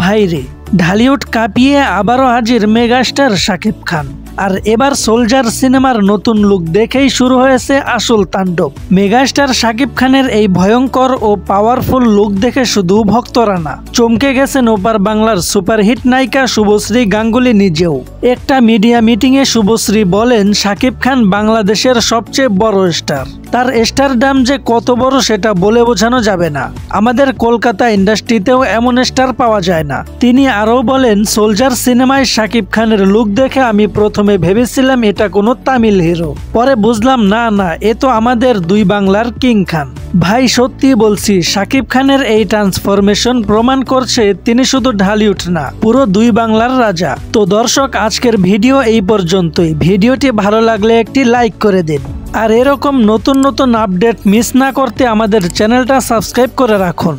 ভাইরে, ঢালিউড কাঁপিয়ে আবারও হাজির মেগাস্টার শাকিব খান। আর এবার সোলজার সিনেমার নতুন লুক দেখেই শুরু হয়েছে আসল তাণ্ডব। মেগাস্টার শাকিব খানের এই ভয়ঙ্কর ও পাওয়ারফুল লুক দেখে শুধু ভক্তরা না, চমকে গেছেন ওপার বাংলার সুপারহিট নায়িকা শুভশ্রী গাঙ্গুলী নিজেও। একটা মিডিয়া মিটিংয়ে শুভশ্রী বলেন, শাকিব খান বাংলাদেশের সবচেয়ে বড় স্টার। তার স্টারডাম যে কত বড় সেটা বলে বোঝানো যাবে না। আমাদের কলকাতা ইন্ডাস্ট্রিতেও এমন স্টার পাওয়া যায় না। তিনি আরও বলেন, সোলজার সিনেমায় শাকিব খানের লুক দেখে আমি প্রথমে ভেবেছিলাম এটা কোনো তামিল হিরো, পরে বুঝলাম না, এ তো আমাদের দুই বাংলার কিং খান। ভাই সত্যি বলছি, শাকিব খানের এই ট্রান্সফরমেশন প্রমাণ করছে তিনি শুধু ঢালিউড না, পুরো দুই বাংলার রাজা। তো দর্শক, আজকের ভিডিও এই পর্যন্তই। ভিডিওটি ভালো লাগলে একটি লাইক করে দিন। আর এরকম নতুন নতুন আপডেট মিস না করতে আমাদের চ্যানেলটা সাবস্ক্রাইব করে রাখুন।